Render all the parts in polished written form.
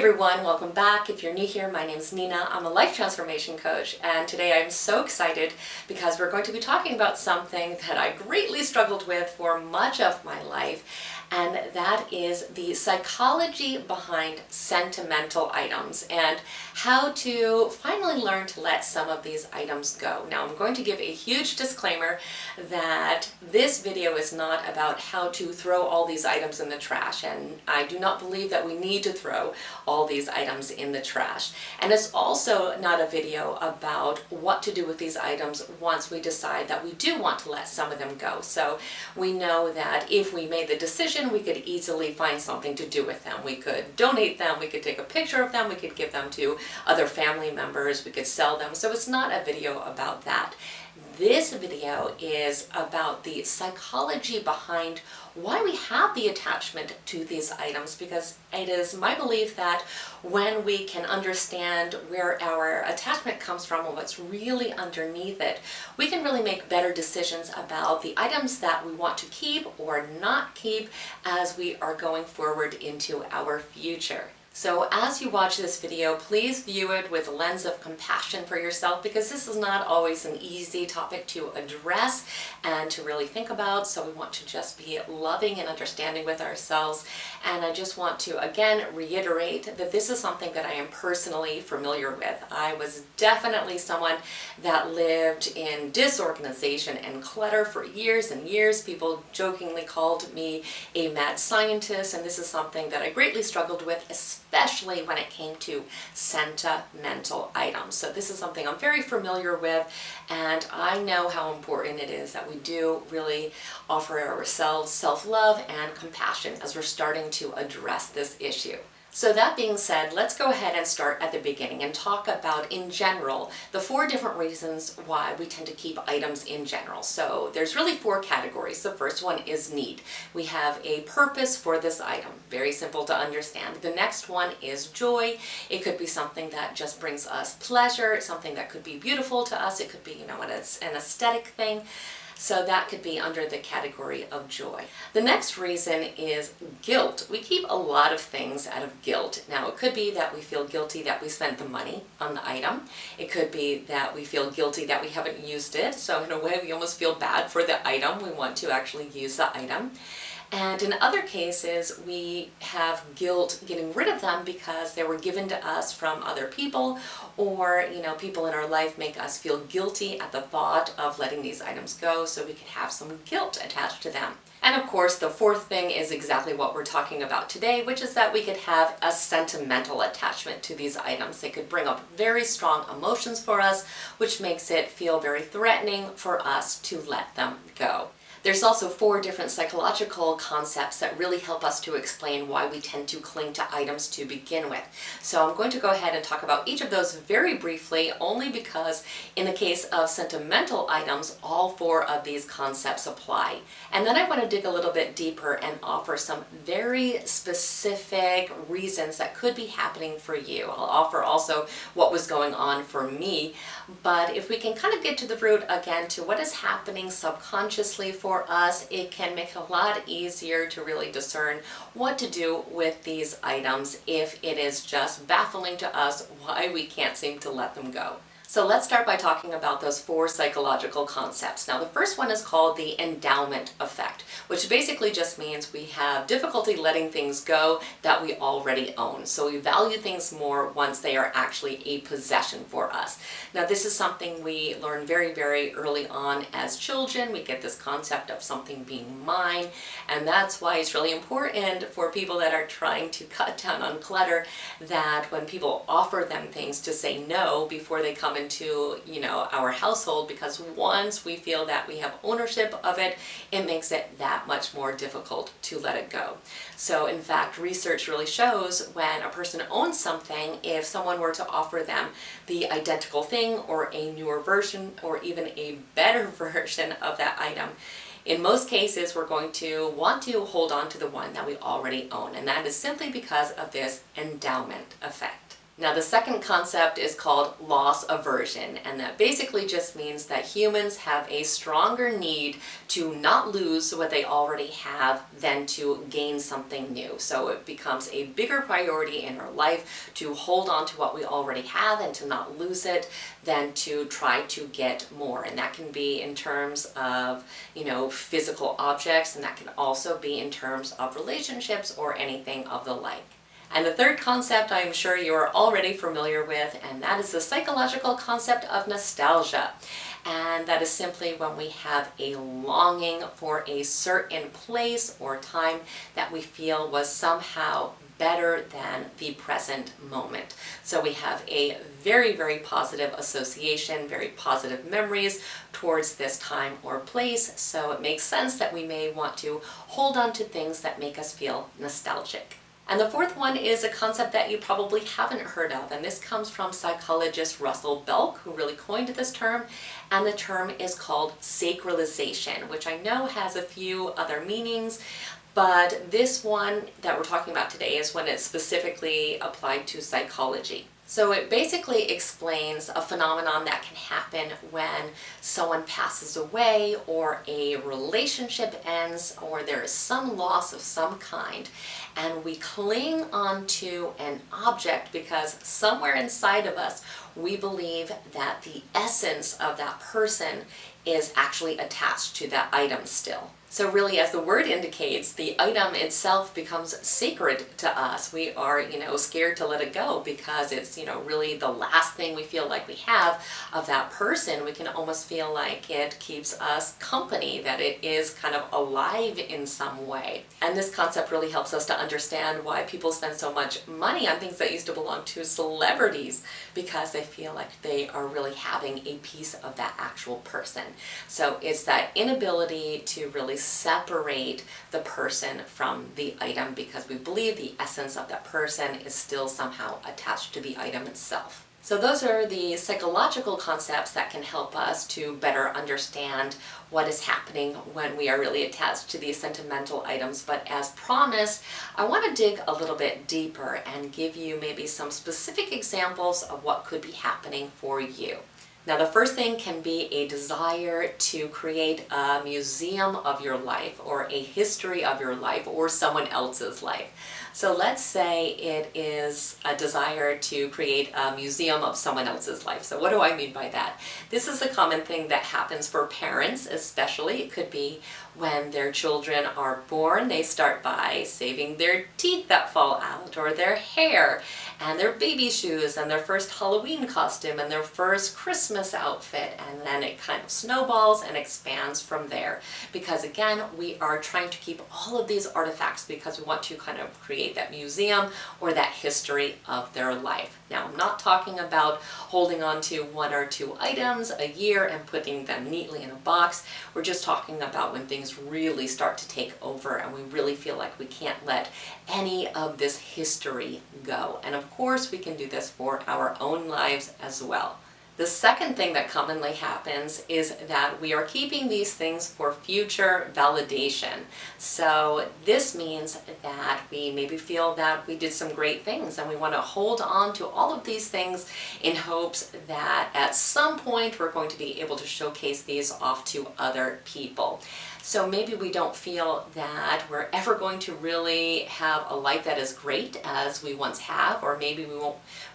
everyone, welcome back. If you're new here, my name is Nina. I'm a life transformation coach, and today I'm so excited because we're going to be talking about something that I greatly struggled with for much of my life, and that is the psychology behind sentimental items and how to finally learn to let some of these items go. Now, I'm going to give a huge disclaimer that this video is not about how to throw all these items in the trash, and I do not believe that we need to throw all these items in the trash. And it's also not a video about what to do with these items once we decide that we do want to let some of them go. So we know that if we made the decision, we could easily find something to do with them. We could donate them, we could take a picture of them, we could give them to other family members, we could sell them. So it's not a video about that. This video is about the psychology behind why we have the attachment to these items, because it is my belief that when we can understand where our attachment comes from and what's really underneath it, we can really make better decisions about the items that we want to keep or not keep as we are going forward into our future. So as you watch this video, please view it with a lens of compassion for yourself, because this is not always an easy topic to address and to really think about. So we want to just be loving and understanding with ourselves. And I just want to again reiterate that this is something that I am personally familiar with. I was definitely someone that lived in disorganization and clutter for years and years. People jokingly called me a mad scientist, and this is something that I greatly struggled with, especially when it came to sentimental items. So this is something I'm very familiar with, and I know how important it is that we do really offer ourselves self-love and compassion as we're starting to address this issue. So that being said, let's go ahead and start at the beginning and talk about, in general, the 4 different reasons why we tend to keep items in general. So there's really 4 categories. The first one is need. We have a purpose for this item. Very simple to understand. The next one is joy. It could be something that just brings us pleasure, something that could be beautiful to us. It could be, an aesthetic thing. So that could be under the category of joy. The next reason is guilt. We keep a lot of things out of guilt. Now, it could be that we feel guilty that we spent the money on the item. It could be that we feel guilty that we haven't used it. So in a way, we almost feel bad for the item. We want to actually use the item. And in other cases, we have guilt getting rid of them because they were given to us from other people, or people in our life make us feel guilty at the thought of letting these items go, so we can have some guilt attached to them. And of course, the 4th thing is exactly what we're talking about today, which is that we could have a sentimental attachment to these items. They could bring up very strong emotions for us, which makes it feel very threatening for us to let them go. There's also 4 different psychological concepts that really help us to explain why we tend to cling to items to begin with. So I'm going to go ahead and talk about each of those very briefly, only because in the case of sentimental items, all 4 of these concepts apply. And then I want to dig a little bit deeper and offer some very specific reasons that could be happening for you. I'll offer also what was going on for me, but if we can kind of get to the root again to what is happening subconsciously for us, it can make it a lot easier to really discern what to do with these items if it is just baffling to us why we can't seem to let them go. So let's start by talking about those 4 psychological concepts. Now, the first one is called the endowment effect, which basically just means we have difficulty letting things go that we already own. So we value things more once they are actually a possession for us. Now, this is something we learn very, very early on as children. We get this concept of something being mine, and that's why it's really important for people that are trying to cut down on clutter that when people offer them things to say no before they come into our household, because once we feel that we have ownership of it, it makes it that much more difficult to let it go. So in fact, research really shows when a person owns something, if someone were to offer them the identical thing or a newer version or even a better version of that item, in most cases we're going to want to hold on to the one that we already own, and that is simply because of this endowment effect. Now the second concept is called loss aversion, and that basically just means that humans have a stronger need to not lose what they already have than to gain something new. So it becomes a bigger priority in our life to hold on to what we already have and to not lose it than to try to get more. And that can be in terms of, physical objects, and that can also be in terms of relationships or anything of the like. And the third concept I'm sure you are already familiar with, and that is the psychological concept of nostalgia. And that is simply when we have a longing for a certain place or time that we feel was somehow better than the present moment. So we have a very, very positive association, very positive memories towards this time or place. So it makes sense that we may want to hold on to things that make us feel nostalgic. And the fourth one is a concept that you probably haven't heard of, and this comes from psychologist Russel Belk, who really coined this term, and the term is called sacralization, which I know has a few other meanings, but this one that we're talking about today is when it's specifically applied to psychology. So it basically explains a phenomenon that can happen when someone passes away or a relationship ends or there is some loss of some kind, and we cling onto an object because somewhere inside of us we believe that the essence of that person is actually attached to that item still. So really, as the word indicates, the item itself becomes sacred to us. We are, scared to let it go because it's, really the last thing we feel like we have of that person. We can almost feel like it keeps us company, that it is kind of alive in some way. And this concept really helps us to understand why people spend so much money on things that used to belong to celebrities, because they feel like they are really having a piece of that actual person. So it's that inability to really separate the person from the item because we believe the essence of that person is still somehow attached to the item itself. So those are the psychological concepts that can help us to better understand what is happening when we are really attached to these sentimental items. But as promised, I want to dig a little bit deeper and give you maybe some specific examples of what could be happening for you. Now the first thing can be a desire to create a museum of your life or a history of your life or someone else's life. So let's say it is a desire to create a museum of someone else's life. So what do I mean by that? This is a common thing that happens for parents especially. It could be when their children are born, they start by saving their teeth that fall out or their hair and their baby shoes and their first Halloween costume and their first Christmas outfit, and then it kind of snowballs and expands from there. Because again, we are trying to keep all of these artifacts because we want to kind of create that museum or that history of their life. Now, I'm not talking about holding on to one or two items a year and putting them neatly in a box. We're just talking about when things really start to take over and we really feel like we can't let any of this history go. And of course, we can do this for our own lives as well. The second thing that commonly happens is that we are keeping these things for future validation. So this means that we maybe feel that we did some great things and we want to hold on to all of these things in hopes that at some point we're going to be able to showcase these off to other people. So maybe we don't feel that we're ever going to really have a life that is great as we once have, or maybe we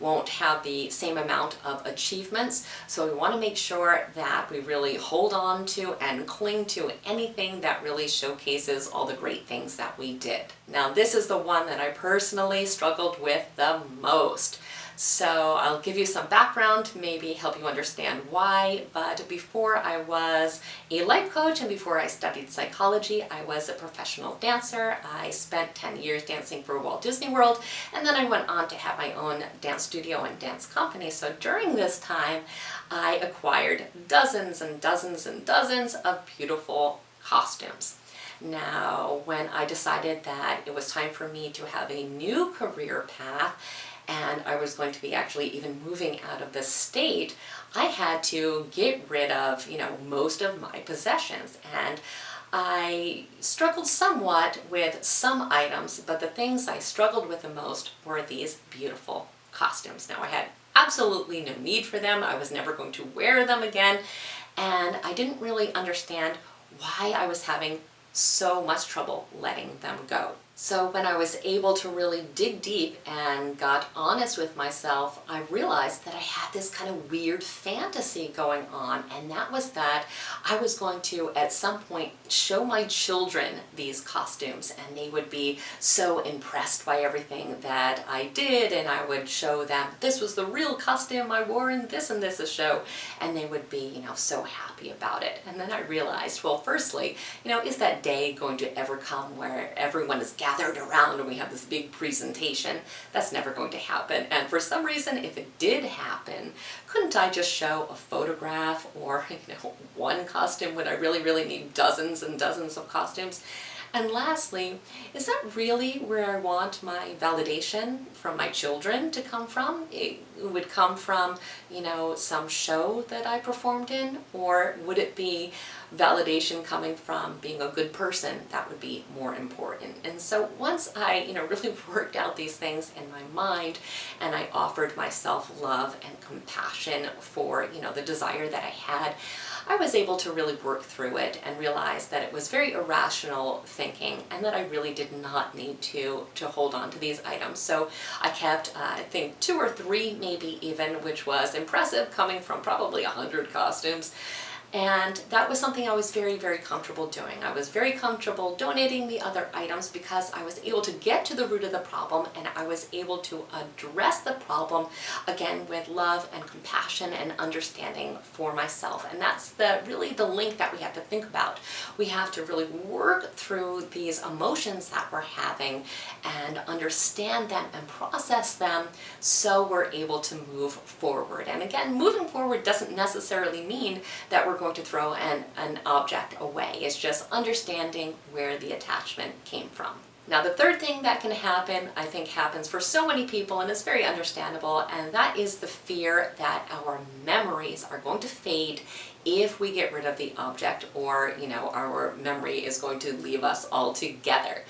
won't have the same amount of achievements. So we want to make sure that we really hold on to and cling to anything that really showcases all the great things that we did. Now this is the one that I personally struggled with the most. So I'll give you some background to maybe help you understand why, but before I was a life coach and before I studied psychology, I was a professional dancer. I spent 10 years dancing for Walt Disney World, and then I went on to have my own dance studio and dance company. So during this time, I acquired dozens and dozens and dozens of beautiful costumes. Now, when I decided that it was time for me to have a new career path, and I was going to be actually even moving out of the state, I had to get rid of, most of my possessions. And I struggled somewhat with some items, but the things I struggled with the most were these beautiful costumes. Now, I had absolutely no need for them. I was never going to wear them again, and I didn't really understand why I was having so much trouble letting them go. So when I was able to really dig deep and got honest with myself, I realized that I had this kind of weird fantasy going on, and that was that I was going to, at some point, show my children these costumes, and they would be so impressed by everything that I did, and I would show them this was the real costume I wore in this and this show, and they would be, so happy about it. And then I realized, well, firstly, is that day going to ever come where everyone is gathered around and we have this big presentation? That's never going to happen. And for some reason, if it did happen, couldn't I just show a photograph or one costume? Would I really need dozens and dozens of costumes? And lastly, is that really where I want my validation from my children to come from? It would come from, some show that I performed in, or would it be validation coming from being a good person? That would be more important. And so once I, really worked out these things in my mind, and I offered myself love and compassion for, the desire that I had, I was able to really work through it and realize that it was very irrational thinking and that I really did not need to hold on to these items. So I kept, I think, 2 or 3 maybe even, which was impressive coming from probably 100 costumes. And that was something I was very comfortable doing. I was very comfortable donating the other items because I was able to get to the root of the problem, and I was able to address the problem, again, with love and compassion and understanding for myself. And that's really the link that we have to think about. We have to really work through these emotions that we're having and understand them and process them so we're able to move forward. And again, moving forward doesn't necessarily mean that we're going to throw an object away. It's just understanding where the attachment came from. Now, the third thing that can happen, I think happens for so many people, and it's very understandable, and that is the fear that our memories are going to fade if we get rid of the object, or, our memory is going to leave us altogether.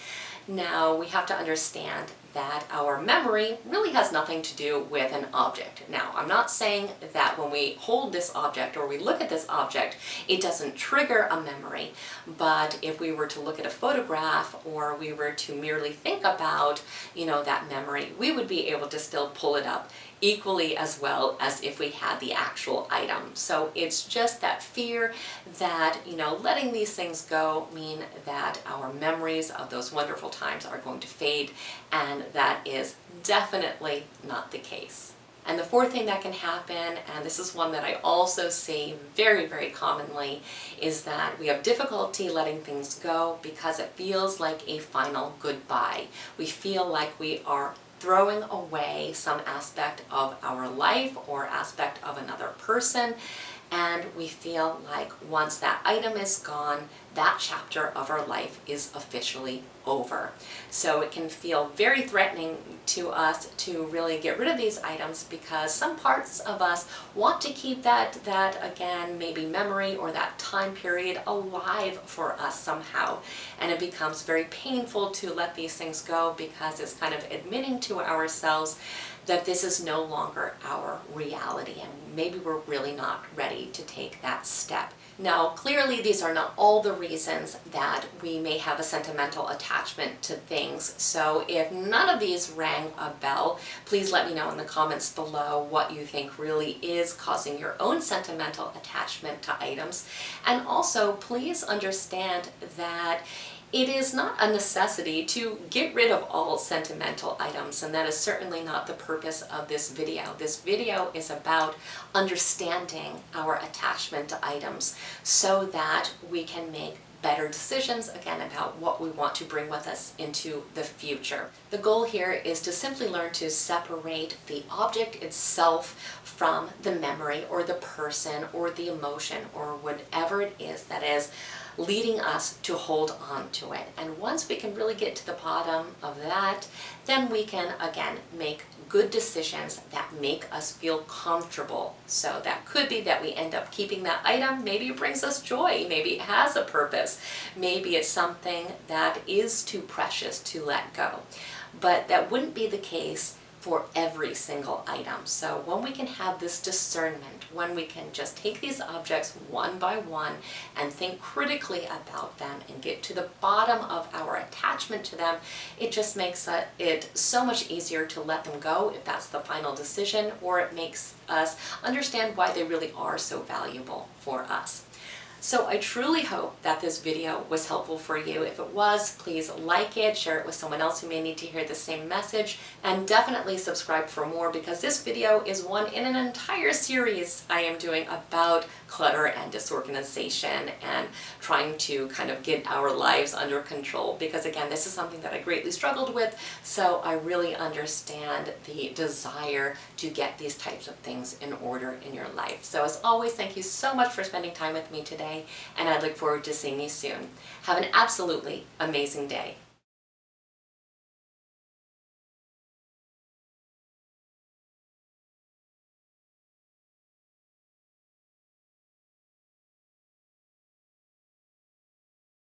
Now, we have to understand that our memory really has nothing to do with an object. Now, I'm not saying that when we hold this object or we look at this object, it doesn't trigger a memory, but if we were to look at a photograph or we were to merely think about, that memory, we would be able to still pull it up equally as well as if we had the actual item. So it's just that fear that, letting these things go mean that our memories of those wonderful times are going to fade, and that is definitely not the case. And the fourth thing that can happen, and this is one that I also see very commonly, is that we have difficulty letting things go because it feels like a final goodbye. We feel like we are throwing away some aspect of our life or aspect of another person, and we feel like once that item is gone, that chapter of our life is officially over. So it can feel very threatening to us to really get rid of these items because some parts of us want to keep that again, maybe memory or that time period alive for us somehow. And it becomes very painful to let these things go because it's kind of admitting to ourselves that this is no longer our reality, and maybe we're really not ready to take that step. Now, clearly these are not all the reasons that we may have a sentimental attachment to things, so if none of these rang a bell, please let me know in the comments below what you think really is causing your own sentimental attachment to items. And also, please understand that it is not a necessity to get rid of all sentimental items, and that is certainly not the purpose of this video. This video is about understanding our attachment to items so that we can make better decisions, again, about what we want to bring with us into the future. The goal here is to simply learn to separate the object itself from the memory or the person or the emotion or whatever it is that is leading us to hold on to it. And once we can really get to the bottom of that, then we can, again, make good decisions that make us feel comfortable. So that could be that we end up keeping that item. Maybe it brings us joy. Maybe it has a purpose. Maybe it's something that is too precious to let go. But that wouldn't be the case for every single item. So when we can have this discernment, when we can just take these objects one by one and think critically about them and get to the bottom of our attachment to them, it just makes it so much easier to let them go if that's the final decision, or it makes us understand why they really are so valuable for us. So I truly hope that this video was helpful for you. If it was, please like it, share it with someone else who may need to hear the same message, and definitely subscribe for more, because this video is one in an entire series I am doing about clutter and disorganization and trying to kind of get our lives under control, because again, this is something that I greatly struggled with, so I really understand the desire to get these types of things in order in your life. So as always, thank you so much for spending time with me today, and I look forward to seeing you soon. Have an absolutely amazing day.